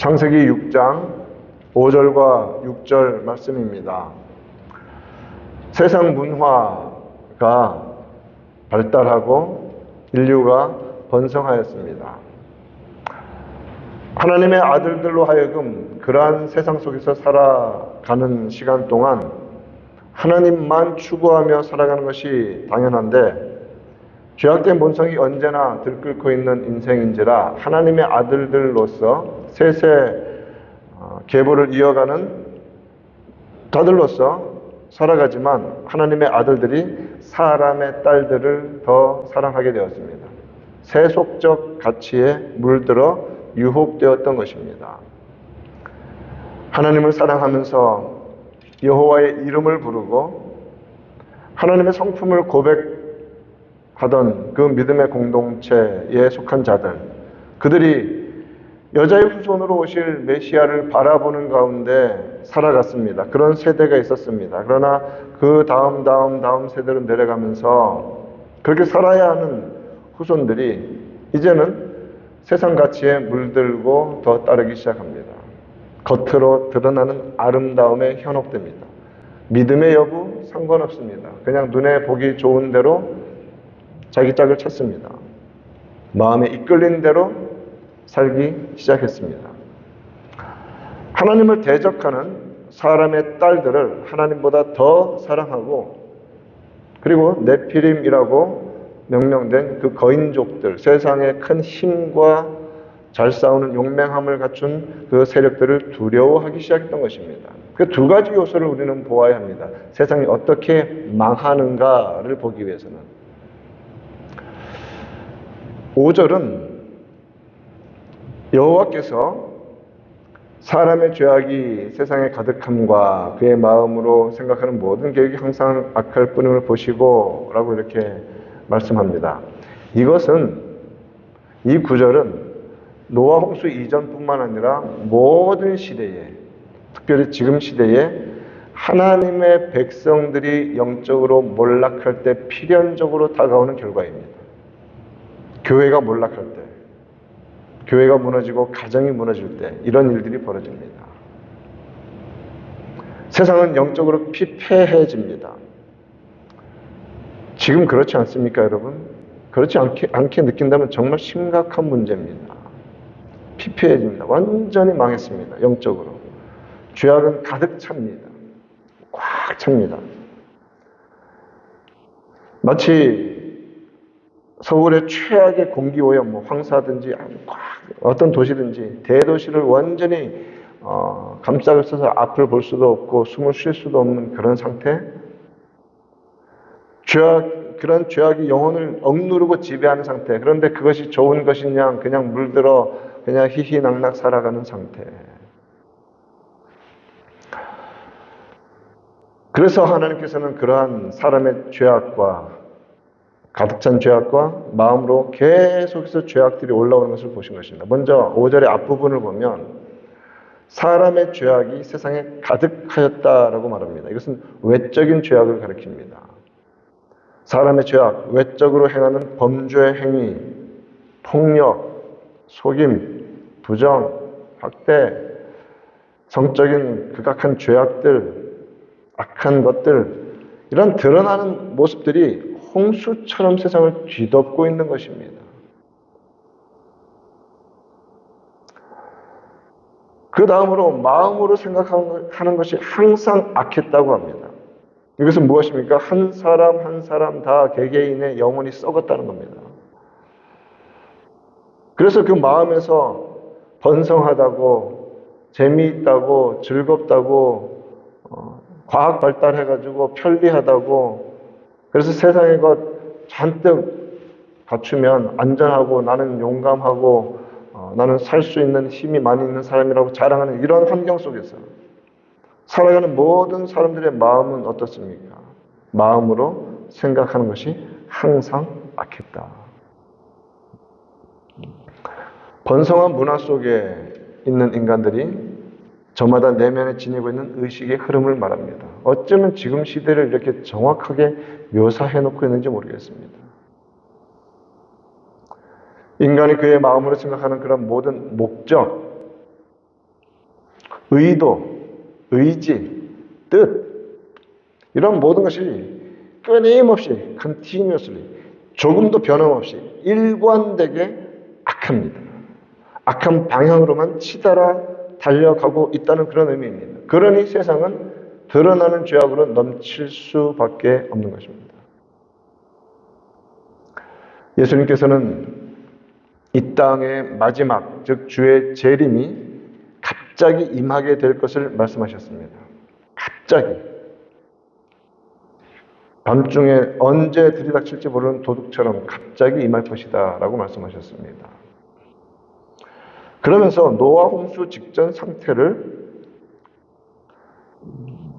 창세기 6장 5절과 6절 말씀입니다. 세상 문화가 발달하고 인류가 번성하였습니다. 하나님의 아들들로 하여금 그러한 세상 속에서 살아가는 시간 동안 하나님만 추구하며 살아가는 것이 당연한데, 죄악된 본성이 언제나 들끓고 있는 인생인지라 하나님의 아들들로서 세세 계보를 이어가는 자들로서 살아가지만 하나님의 아들들이 사람의 딸들을 더 사랑하게 되었습니다. 세속적 가치에 물들어 유혹되었던 것입니다. 하나님을 사랑하면서 여호와의 이름을 부르고 하나님의 성품을 고백하던 그 믿음의 공동체에 속한 자들, 그들이 여자의 후손으로 오실 메시아를 바라보는 가운데 살아갔습니다. 그런 세대가 있었습니다. 그러나 그 다음 세대로 내려가면서 그렇게 살아야 하는 후손들이 이제는 세상 가치에 물들고 더 따르기 시작합니다. 겉으로 드러나는 아름다움에 현혹됩니다. 믿음의 여부 상관없습니다. 그냥 눈에 보기 좋은 대로 자기 짝을 찾습니다. 마음에 이끌린 대로 살기 시작했습니다. 하나님을 대적하는 사람의 딸들을 하나님보다 더 사랑하고, 그리고 네피림이라고 명명된 그 거인족들, 세상의 큰 힘과 잘 싸우는 용맹함을 갖춘 그 세력들을 두려워하기 시작했던 것입니다. 그 두 가지 요소를 우리는 보아야 합니다. 세상이 어떻게 망하는가를 보기 위해서는. 5절은 여호와께서 사람의 죄악이 세상에 가득함과 그의 마음으로 생각하는 모든 계획이 항상 악할 뿐임을 보시고 라고 이렇게 말씀합니다. 이 구절은 노아 홍수 이전뿐만 아니라 모든 시대에, 특별히 지금 시대에 하나님의 백성들이 영적으로 몰락할 때 필연적으로 다가오는 결과입니다. 교회가 몰락할 때, 교회가 무너지고 가정이 무너질 때 이런 일들이 벌어집니다. 세상은 영적으로 피폐해집니다. 지금 그렇지 않습니까, 여러분? 그렇지 않게 느낀다면 정말 심각한 문제입니다. 피폐해집니다. 완전히 망했습니다. 영적으로. 죄악은 가득 찹니다. 꽉 찹니다. 마치 서울의 최악의 공기오염, 황사든지 어떤 도시든지 대도시를 완전히 감싸고 있어서 앞을 볼 수도 없고 숨을 쉴 수도 없는 그런 상태. 그런 죄악이 영혼을 억누르고 지배하는 상태. 그런데 그것이 좋은 것이냐, 그냥 물들어 그냥 희희낙낙 살아가는 상태. 그래서 하나님께서는 그러한 사람의 죄악과 가득 찬 죄악과 마음으로 계속해서 죄악들이 올라오는 것을 보신 것입니다. 먼저 5절의 앞부분을 보면 사람의 죄악이 세상에 가득하였다라고 말합니다. 이것은 외적인 죄악을 가리킵니다. 사람의 죄악, 외적으로 행하는 범죄 행위, 폭력, 속임, 부정, 학대, 성적인 극악한 죄악들, 악한 것들, 이런 드러나는 모습들이 홍수처럼 세상을 뒤덮고 있는 것입니다. 그 다음으로 마음으로 생각하는 것이 항상 악했다고 합니다. 이것은 무엇입니까? 한 사람 다 개개인의 영혼이 썩었다는 겁니다. 그래서 그 마음에서 번성하다고, 재미있다고, 즐겁다고, 과학 발달해가지고 편리하다고, 그래서 세상의 것 잔뜩 갖추면 안전하고 나는 용감하고 나는 살 수 있는 힘이 많이 있는 사람이라고 자랑하는 이런 환경 속에서 살아가는 모든 사람들의 마음은 어떻습니까? 마음으로 생각하는 것이 항상 악했다. 번성한 문화 속에 있는 인간들이 저마다 내면에 지니고 있는 의식의 흐름을 말합니다. 어쩌면 지금 시대를 이렇게 정확하게 묘사해 놓고 있는지 모르겠습니다. 인간이 그의 마음으로 생각하는 그런 모든 목적, 의도, 의지, 뜻, 이런 모든 것이 끊임없이 continuously, 조금도 변함없이 일관되게 악합니다. 악한 방향으로만 치달아 달려가고 있다는 그런 의미입니다. 그러니 세상은 드러나는 죄악으로 넘칠 수밖에 없는 것입니다. 예수님께서는 이 땅의 마지막, 즉 주의 재림이 갑자기 임하게 될 것을 말씀하셨습니다. 갑자기. 밤중에 언제 들이닥칠지 모르는 도둑처럼 갑자기 임할 것이다 라고 말씀하셨습니다. 그러면서 노아 홍수 직전 상태를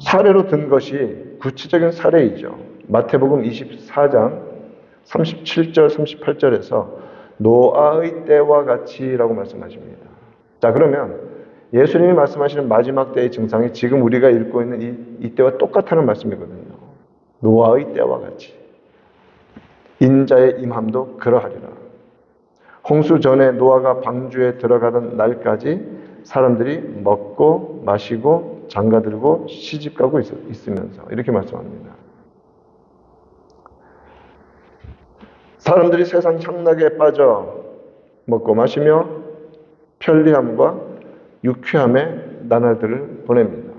사례로 든 것이 구체적인 사례이죠. 마태복음 24장 37절, 38절에서 노아의 때와 같이라고 말씀하십니다. 자, 그러면 예수님이 말씀하시는 마지막 때의 증상이 지금 우리가 읽고 있는 이 때와 똑같다는 말씀이거든요. 노아의 때와 같이. 인자의 임함도 그러하리라. 홍수 전에 노아가 방주에 들어가던 날까지 사람들이 먹고 마시고 장가들고 시집가고 있으면서 이렇게 말씀합니다. 사람들이 세상 향락에 빠져 먹고 마시며 편리함과 유쾌함의 나날들을 보냅니다.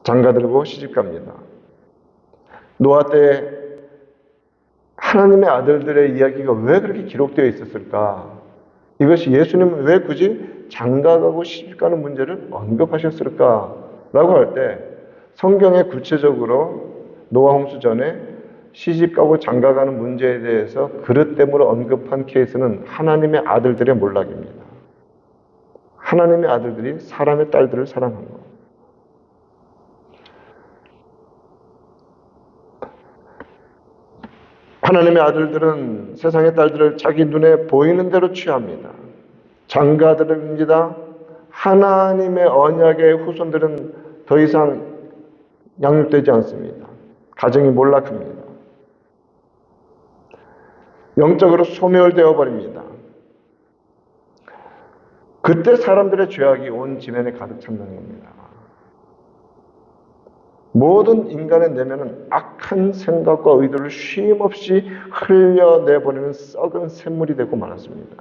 장가들고 시집갑니다. 노아 때 하나님의 아들들의 이야기가 왜 그렇게 기록되어 있었을까? 이것이 예수님은 왜 굳이 장가가고 시집가는 문제를 언급하셨을까? 라고 할 때 성경에 구체적으로 노아 홍수 전에 시집가고 장가가는 문제에 대해서 그릇됨으로 언급한 케이스는 하나님의 아들들의 몰락입니다. 하나님의 아들들이 사람의 딸들을 사랑한 것. 하나님의 아들들은 세상의 딸들을 자기 눈에 보이는 대로 취합니다. 장가들입니다. 하나님의 언약의 후손들은 더 이상 양육되지 않습니다. 가정이 몰락합니다. 영적으로 소멸되어 버립니다. 그때 사람들의 죄악이 온 지면에 가득 찬다는 겁니다. 모든 인간의 내면은 악한 생각과 의도를 쉼없이 흘려내버리는 썩은 샘물이 되고 말았습니다.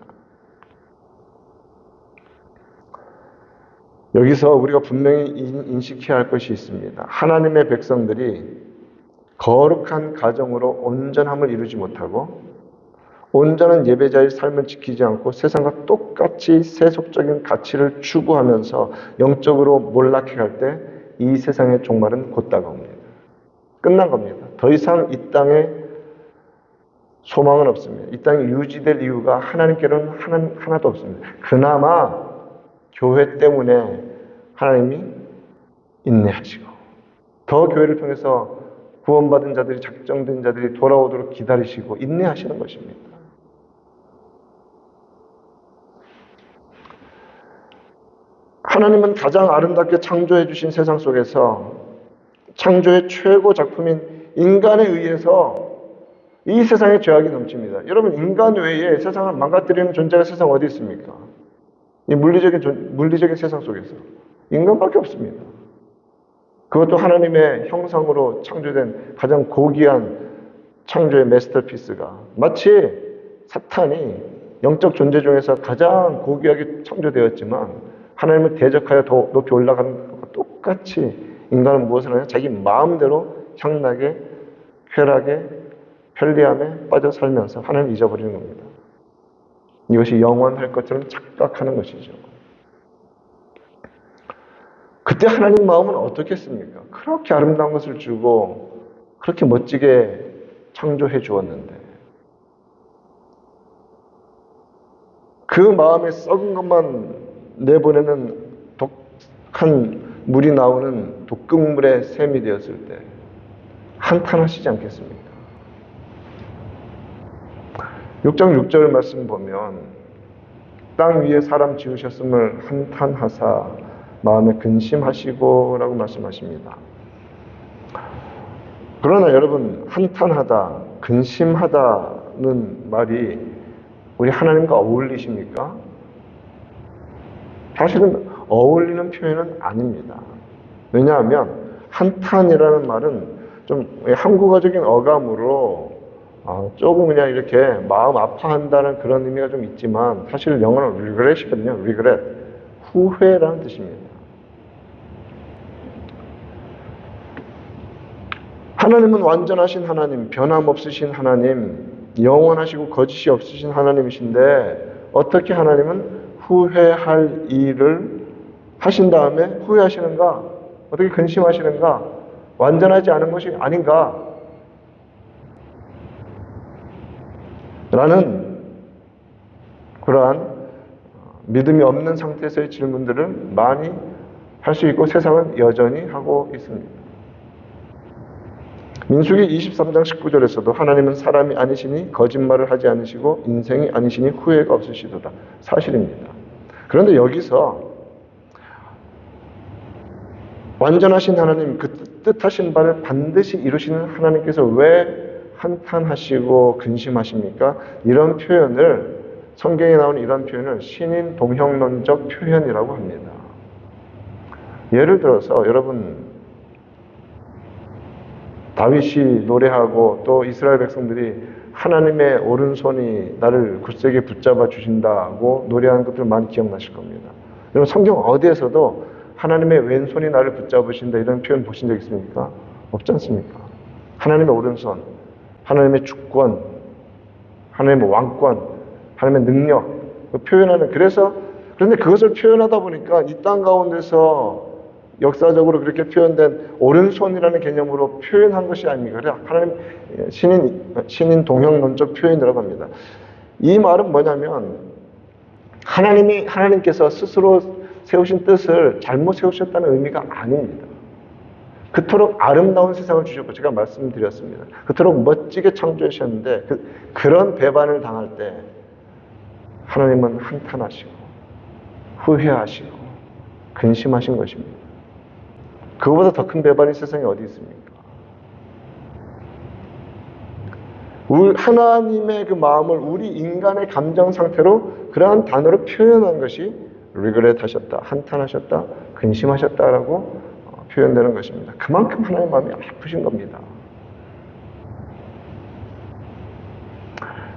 여기서 우리가 분명히 인식해야 할 것이 있습니다. 하나님의 백성들이 거룩한 가정으로 온전함을 이루지 못하고 온전한 예배자의 삶을 지키지 않고 세상과 똑같이 세속적인 가치를 추구하면서 영적으로 몰락해갈 때 이 세상의 종말은 곧 다가옵니다. 끝난 겁니다. 더 이상 이 땅에 소망은 없습니다. 이 땅에 유지될 이유가 하나님께로는 하나도 없습니다. 그나마 교회 때문에 하나님이 인내하시고 더 교회를 통해서 구원받은 자들이 작정된 자들이 돌아오도록 기다리시고 인내하시는 것입니다. 하나님은 가장 아름답게 창조해 주신 세상 속에서 창조의 최고 작품인 인간에 의해서 이 세상에 죄악이 넘칩니다. 여러분, 인간 외에 세상을 망가뜨리는 존재가 세상 어디 있습니까? 이 물리적인 세상 속에서 인간밖에 없습니다. 그것도 하나님의 형상으로 창조된 가장 고귀한 창조의 마스터피스가 마치 사탄이 영적 존재 중에서 가장 고귀하게 창조되었지만 하나님을 대적하여 더 높이 올라가는 것과 똑같이 인간은 무엇을 하냐? 자기 마음대로 향락에, 쾌락에, 편리함에 빠져 살면서 하나님을 잊어버리는 겁니다. 이것이 영원할 것처럼 착각하는 것이죠. 그때 하나님 마음은 어떻겠습니까? 그렇게 아름다운 것을 주고 그렇게 멋지게 창조해 주었는데 그 마음에 썩은 것만 내보내는 독한 물이 나오는 독극물의 셈이 되었을 때 한탄하시지 않겠습니까? 6장 6절 말씀 보면 땅 위에 사람 지으셨음을 한탄하사 마음에 근심하시고 라고 말씀하십니다. 그러나 여러분, 한탄하다, 근심하다는 말이 우리 하나님과 어울리십니까? 사실은 어울리는 표현은 아닙니다. 왜냐하면 한탄이라는 말은 좀 한국어적인 어감으로 조금 그냥 이렇게 마음 아파한다는 그런 의미가 좀 있지만 사실 영어는 regret이거든요. regret. 후회라는 뜻입니다. 하나님은 완전하신 하나님, 변함없으신 하나님, 영원하시고 거짓이 없으신 하나님이신데 어떻게 하나님은 후회할 일을 하신 다음에 후회하시는가? 어떻게 근심하시는가? 완전하지 않은 것이 아닌가? 라는 그러한 믿음이 없는 상태에서의 질문들을 많이 할 수 있고 세상은 여전히 하고 있습니다. 민수기 23장 19절에서도 하나님은 사람이 아니시니 거짓말을 하지 않으시고 인생이 아니시니 후회가 없으시도다. 사실입니다. 그런데 여기서 완전하신 하나님, 그 뜻하신 바를 반드시 이루시는 하나님께서 왜 한탄하시고 근심하십니까? 이런 표현을, 성경에 나오는 이런 표현을 신인 동형론적 표현이라고 합니다. 예를 들어서 여러분, 다윗이 노래하고 또 이스라엘 백성들이 하나님의 오른손이 나를 굳세게 붙잡아 주신다고 노래하는 것들 많이 기억나실 겁니다. 여러분, 성경 어디에서도 하나님의 왼손이 나를 붙잡으신다 이런 표현 보신 적 있습니까? 없지 않습니까? 하나님의 오른손, 하나님의 주권, 하나님의 왕권, 하나님의 능력 표현하는, 그런데 그것을 표현하다 보니까 이 땅 가운데서 역사적으로 그렇게 표현된 오른손이라는 개념으로 표현한 것이 아닙니까? 하나님 신인 동형론적 표현이라고 합니다. 이 말은 뭐냐면 하나님께서 스스로 세우신 뜻을 잘못 세우셨다는 의미가 아닙니다. 그토록 아름다운 세상을 주셨고 제가 말씀드렸습니다. 그토록 멋지게 창조하셨는데 그런 배반을 당할 때 하나님은 한탄하시고 후회하시고 근심하신 것입니다. 그거보다 더 큰 배반이 세상에 어디 있습니까? 하나님의 그 마음을 우리 인간의 감정 상태로 그러한 단어로 표현한 것이 regret 하셨다, 한탄하셨다, 근심하셨다라고 표현되는 것입니다. 그만큼 하나님의 마음이 아프신 겁니다.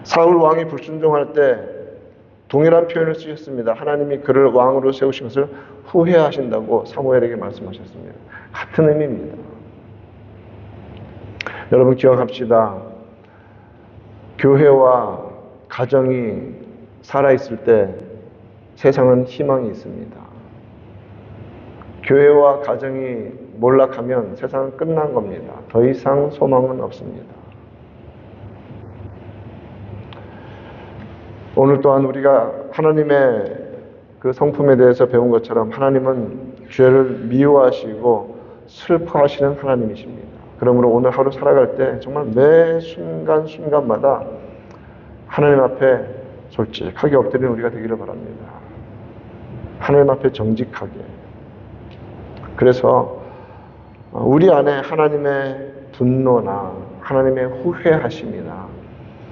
사울 왕이 불순종할 때 동일한 표현을 쓰셨습니다. 하나님이 그를 왕으로 세우신 것을 후회하신다고 사무엘에게 말씀하셨습니다. 같은 의미입니다. 여러분 기억합시다. 교회와 가정이 살아있을 때 세상은 희망이 있습니다. 교회와 가정이 몰락하면 세상은 끝난 겁니다. 더 이상 소망은 없습니다. 오늘 또한 우리가 하나님의 그 성품에 대해서 배운 것처럼 하나님은 죄를 미워하시고 슬퍼하시는 하나님이십니다. 그러므로 오늘 하루 살아갈 때 정말 매 순간순간마다 하나님 앞에 솔직하게 엎드리는 우리가 되기를 바랍니다. 하나님 앞에 정직하게. 그래서 우리 안에 하나님의 분노나 하나님의 후회하심이나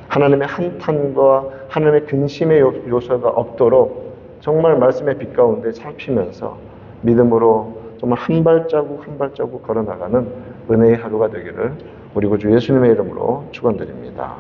하나님의 한탄과 하나님의 근심의 요소가 없도록 정말 말씀의 빛 가운데 살피면서 믿음으로 정말 한 발자국 한 발자국 걸어나가는 은혜의 하루가 되기를 우리 구주 예수님의 이름으로 축원드립니다.